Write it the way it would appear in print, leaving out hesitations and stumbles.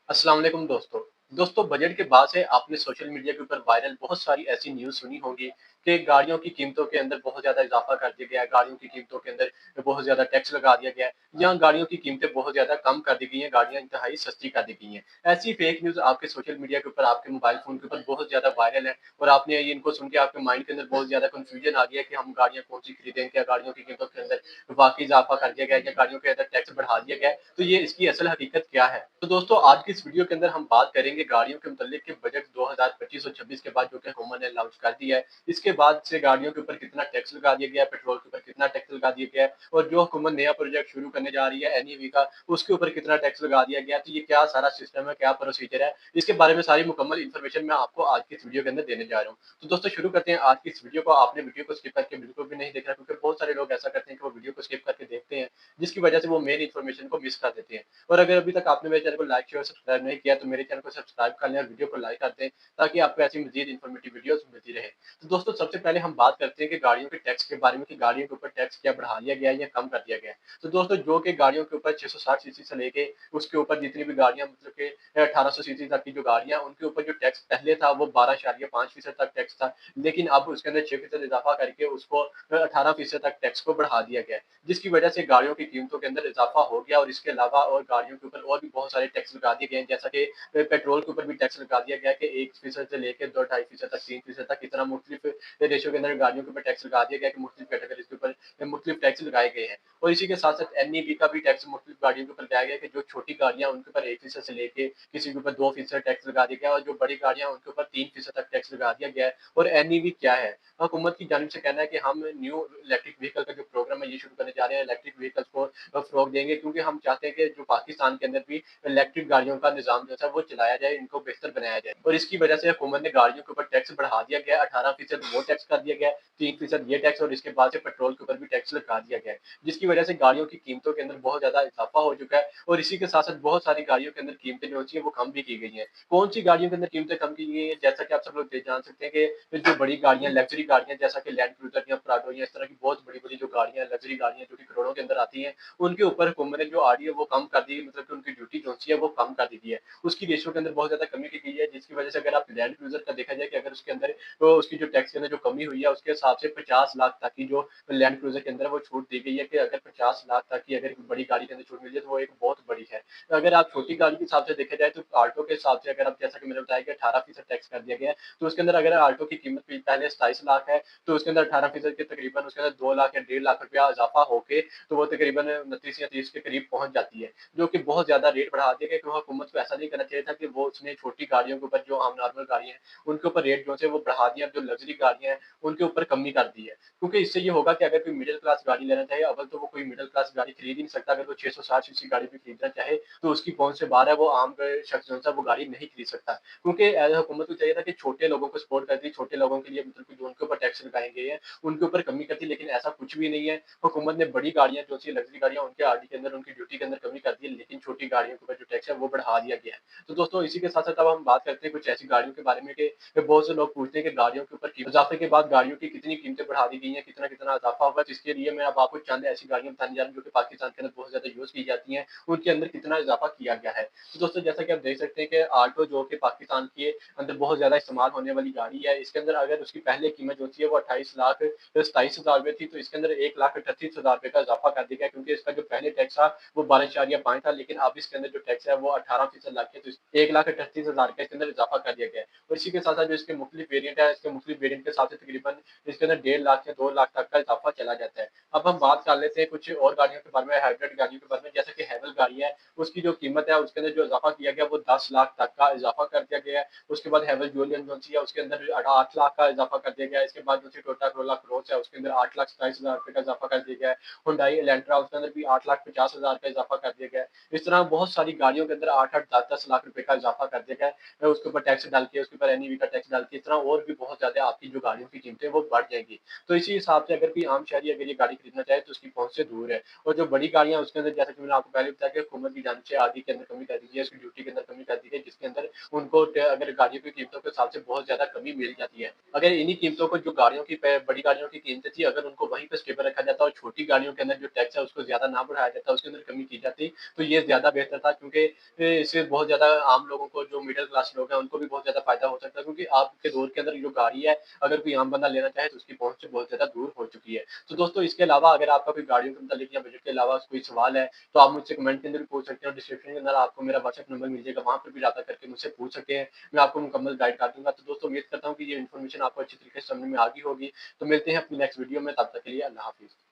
अस्सलाम वालेकुम दोस्तों। दोस्तों बजट के बाद से आपने सोशल मीडिया के ऊपर वायरल बहुत सारी ऐसी न्यूज़ सुनी होंगी कि गाड़ियों की कीमतों के अंदर बहुत ज़्यादा इज़ाफ़ा कर दिया गया है, गाड़ियों की कीमतों के अंदर बहुत ज़्यादा टैक्स लगा दिया गया है या गाड़ियों की कीमतें बहुत ज़्यादा कम कर दी गई हैं, गाड़ियाँ इंतहाई सस्ती कर दी गई हैं। ऐसी फेक न्यूज़ आपके सोशल मीडिया के ऊपर, आपके मोबाइल फ़ोन के ऊपर बहुत ज़्यादा वायरल है और आपने ये इनको सुन के आपके माइंड के अंदर बहुत ज़्यादा कन्फ्यूजन आ गया कि हम गाड़ियाँ कौन-सी खरीदें, क्या गाड़ियों की कीमतों के अंदर वाक़ई इज़ाफ़ा कर दिया गया है या गाड़ियों के अंदर टैक्स बढ़ा दिया गया है, तो ये इसकी असल हकीकत क्या है? तो दोस्तों आज की इस वीडियो के अंदर हम बात करेंगे गाड़ियों के मुतल्लिक कि बजट 2025 और 26 के बाद जो कि हुकूमत ने लॉन्च कर दिया है, इसके बाद से गाड़ियों के ऊपर कितना टैक्स लगा दिया गया है, पेट्रोल के ऊपर कितना टैक्स लगा दिया गया है और जो हुकूमत नया प्रोजेक्ट शुरू करने जा रही है एनईवी का, उसके ऊपर कितना टैक्स लगा दिया गया है। तो ये क्या सारा सिस्टम है, क्या प्रोसीजर है, इसके बारे में सारी मुकम्मल इन्फॉर्मेशन मैं आपको आज की इस वीडियो के अंदर देने जा रहा हूँ। तो दोस्तों शुरू करते हैं आज की इस वीडियो को। आपने वीडियो को स्किप करके बिल्कुल भी नहीं देखना क्योंकि बहुत सारे लोग ऐसा करते हैं कि वो वीडियो को स्किप करके देखते हैं, जिसकी वजह से वो मेन इन्फॉर्मेशन को मिस कर देते हैं। और अगर अभी तक आपने मेरे चैनल को लाइक, शेयर, सब्सक्राइब नहीं किया तो मेरे चैनल को सब्सक्राइब कर लें और वीडियो को लाइक कर दें ताकि आपको ऐसी मज़ीद इन्फॉर्मेटिव वीडियोज़ मिलती रहे। तो दोस्तों सबसे पहले हम बात करते हैं कि गाड़ियों के टैक्स के बारे में कि गाड़ियों के ऊपर टैक्स क्या बढ़ा दिया गया है या कम कर दिया गया है। तो दोस्तों जो कि गाड़ियों के ऊपर 660 सीसी से लेके उसके ऊपर जितनी भी गाड़ियाँ मतलब कि 1800 सीसी तक की जो गाड़ियाँ उनके ऊपर जो टैक्स पहले था वो 12.5% तक टैक्स था। लेकिन अब उसके अंदर 6% इज़ाफ़ा करके उसको 18% तक टैक्स को बढ़ा दिया गया है। जिसकी वजह से गाड़ियों की कीमतों के अंदर इज़ाफ़ा हो गया और इसके अलावा और गाड़ियों के ऊपर और भी बहुत सारे टैक्स लगा दिए गए हैं। जैसा कि पेट्रोल के ऊपर भी टैक्स लगा दिया गया है कि 1% से लेके 2 2.5% तक 3% तक इतना मुख्तलिफ रेशियो के अंदर गाड़ियों के ऊपर टैक्स लगा दिया गया है कि मुख्तलिफ कैटेगरीज़ के ऊपर मुख्तलिफ टैक्स लगाए गए हैं। और इसी के साथ-साथ एनईवी का भी टैक्स मुख्तलिफ गाड़ियों के ऊपर लगाया गया है कि जो छोटी गाड़ियाँ उनके ऊपर 1% से लेके किसी के ऊपर 2% टैक्स लगा दिया गया है और जो बड़ी गाड़ियाँ हैं उनके ऊपर 3% तक टैक्स लगा दिया गया है। और एनईवी क्या है? हुकूमत की जानिब से कहना है कि हम न्यू इलेक्ट्रिक व्हीकल का जो प्रोग्राम है ये शुरू करने जा रहे हैं, इलेक्ट्रिक व्हीकल्स को फ़रोग़ देंगे क्योंकि हम चाहते हैं कि जो पाकिस्तान के अंदर भी इलेक्ट्रिक गाड़ियों का निज़ाम जो है वो चलाया जाए, इनको बेहतर बनाया जाए। और इसकी वजह से हुकूमत ने गाड़ियों के ऊपर टैक्स बढ़ा दिया गया है, 18% वो टैक्स कर दिया गया है, 3% ये टैक्स और इसके बाद से पेट्रोल के ऊपर भी टैक्स लगा दिया गया है। जिसकी वजह से गाड़ियों की कीमतों के अंदर बहुत ज़्यादा इज़ाफ़ा हो चुका है और इसी के साथ-साथ बहुत सारी गाड़ियों के अंदर कीमतें जो होती हैं वो कम भी की गई हैं। कौन-सी गाड़ियों के अंदर कीमतें कम की गई हैं? जैसा कि आप सब लोग ये जान सकते हैं कि जो बड़ी गाड़ियाँ, लग्ज़री गाड़ियाँ जैसा कि लैंड क्रूज़र या प्राडो या इस तरह की बहुत बड़ी-बड़ी जो गाड़ियाँ हैं, लग्ज़री गाड़ियाँ जो कि करोड़ों के अंदर आती हैं, उनके ऊपर हुकूमत ने जो आरडीए है वो कम कर दी है, मतलब कि उनकी ड्यूटी जो-सी है वो कम कर दी गई है। उसकी रेशियो के अंदर बहुत ज़्यादा कमी की गई है, जिसकी वजह से अगर आप लैंड क्रूज़र का देखा जाए कि अगर उसके अंदर तो उसकी जो टैक्स के अंदर जो कमी हुई है, उसके हिसाब से 50 लाख तक की जो लैंड क्रूज़र के अंदर है वो छूट दी गई है कि अगर 50 लाख तक की अगर बड़ी गाड़ी के अंदर छूट मिल जाए तो वो एक बहुत बड़ी है। अगर आप छोटी गाड़ी के हिसाब से देखा जाए तो ऑल्टो के हिसाब से अगर आप जैसा कि मैंने बताया कि 18% टैक्स कर दिया गया है, तो उसके अंदर अगर ऑल्टो की कीमत भी पहले 27 लाख है, तो उसके अंदर 18% के तकरीबन उसके अंदर 2 लाख या 1.5 लाख रुपया इज़ाफ़ा होके तो वो तकरीबन 29 या 30 के करीब पहुँच जाती है, जो कि बहुत ज़्यादा रेट बढ़ा दिया गया क्योंकि हुकूमत को ऐसा नहीं करना चाहिए था कि वो उसने छोटी गाड़ियों के ऊपर जो आम नॉर्मल गाड़ियाँ हैं, उनके ऊपर रेट जो है वो बढ़ा दिया, जो लग्ज़री गाड़ियाँ हैं, उनके ऊपर कमी कर दी है। क्योंकि इससे ये होगा कि अगर कोई मिडल क्लास गाड़ी लेना चाहे, अव्वल तो वो कोई मिडल क्लास गाड़ी खरीद ही नहीं सकता, अगर वो 660 सीसी गाड़ी भी खरीदना चाहे, तो उसकी पहुँच से बाहर है, वो आम शख्स जो है वो गाड़ी नहीं खरीद सकता। क्योंकि हुकूमत को चाहिए था कि छोटे लोगों को सपोर्ट करती, छोटे लोगों के लिए मतलब कि जो उनके ऊपर टैक्स लगाए गए हैं, उनके ऊपर कमी करती, लेकिन ऐसा कुछ भी नहीं है। हुकूमत ने बड़ी गाड़ियाँ जो सी लग्ज़री गाड़ियाँ उनके आरडी के अंदर, उनकी ड्यूटी के अंदर कमी कर दी है, लेकिन छोटी गाड़ियों के ऊपर जो टैक्स है वो बढ़ा दिया गया है। तो दोस्तों इसी के साथ-साथ अब हम बात करते हैं कुछ ऐसी गाड़ियों के बारे में कि बहुत से लोग पूछते हैं कि गाड़ियों के ऊपर इज़ाफ़े के बाद गाड़ियों की कितनी कीमतें बढ़ा दी गई हैं, कितना-कितना इज़ाफ़ा हुआ है। तो इसके लिए मैं अब आपको चंद ऐसी गाड़ियाँ बताने जा रहा हूँ जो कि पाकिस्तान के अंदर बहुत ज़्यादा यूज़ की जाती हैं, उनके अंदर कितना इज़ाफ़ा किया गया है। तो दोस्तों जैसा कि आप देख सकते हैं कि ऑल्टो जो कि पाकिस्तान के अंदर बहुत ज़्यादा इस्तेमाल होने वाली गाड़ी है, इसके अंदर अगर उसकी पहले कीमत जो थी वो 28 लाख 27,000 रुपए थी, तो इसके अंदर 1,38,000 रुपए का इज़ाफ़ा कर दिया गया क्योंकि इसका जो पहले टैक्स था वो 12.5 था, लेकिन अब इसके अंदर जो टैक्स है वो 18% लग गया, तो 1,38,000 का इसके अंदर इज़ाफ़ा कर दिया गया है। और इसी के साथ-साथ जो इसके मुख्तलिफ वेरिएंट है, इसके मुख्तलिफ वेरिएंट के हिसाब से तकरीबन इसके अंदर 1.5 लाख या 2 लाख तक का इज़ाफ़ा चला जाता है। अब हम बात कर लेते हैं कुछ और गाड़ियों के बारे में, हाइब्रिड गाड़ियों के बारे में, जैसे कि हैवल गाड़ी है, उसकी जो कीमत है उसके अंदर जो इज़ाफ़ा किया गया वो 10 लाख तक का इज़ाफ़ा कर दिया गया है। उसके बाद हैवल जूलियन जो-सी है उसके अंदर 8 लाख का इज़ाफ़ा कर दिया गया है। इसके बाद जो-सी टोयोटा कोरोला क्रॉस है उसके अंदर 8,27,000 रुपए का इज़ाफ़ा कर दिया गया है। हुंडई एलेंट्रा उसके अंदर भी 8,50,000 का इज़ाफ़ा कर दिया गया है। इस तरह बहुत सारी गाड़ियों के अंदर 8-8, 10-10 लाख रुपए का इज़ाफ़ा कर दिया गया है। उसके ऊपर टैक्स डाल के, उसके ऊपर एनईवी का टैक्स डाल के, इस तरह और भी बहुत ज़्यादा आपकी जो गाड़ियों की कीमतें हैं वो बढ़ जाएँगी। तो इसी हिसाब से अगर कोई आम शहरी अगर ये गाड़ी खरीदना चाहे तो उसकी पहुँच से दूर है। और जो बड़ी गाड़ियाँ हैं उसके अंदर जैसा कि मैंने आपको पहले बताया कि हुकूमत की जानिब से आधी के अंदर कमी कर दी गई है, उसकी ड्यूटी के अंदर कमी कर दी गई है, जिसके अंदर उनको अगर गाड़ियों की कीमतों के हिसाब से बहुत ज़्यादा कमी मिल जाती है। अगर इन्हीं कीमतों को जो गाड़ियों की बड़ी गाड़ियों की कीमतें थी, अगर उनको वहीं पे स्टेबल रखा जाता और छोटी गाड़ियों के अंदर जो टैक्स है उसको ज़्यादा ना बढ़ाया जाता, उसके अंदर कमी की जाती, तो ये ज़्यादा बेहतर था क्योंकि इससे बहुत ज़्यादा आम लोगों को जो मिडल क्लास लोग हैं उनको भी बहुत ज़्यादा फ़ायदा हो सकता है क्योंकि आज के दौर के अंदर जो गाड़ी है, अगर कोई आम बंदा लेना चाहे तो उसकी पहुँच से बहुत ज़्यादा दूर हो चुकी है। तो दोस्तों इसके अलावा अगर आपका कोई गाड़ियों के मुतालिक या बजट के अलावा कोई सवाल है, तो आप मुझसे कमेंट के अंदर भी पूछ सकते हैं और डिस्क्रिप्शन के अंदर आपको मेरा व्हाट्सएप नंबर मिल जाएगा, वहाँ पर भी रब्ता करके मुझसे पूछ सकते हैं। मैं आपको मुकम्मल गाइड कर दूँगा। तो दोस्तों उम्मीद करता हूँ कि ये इन्फॉर्मेशन आपको अच्छी तरीके से समझ में आ गई होगी। तो मिलते हैं अपनी नेक्स्ट वीडियो में, तब तक के लिए अल्लाह हाफ़िज़।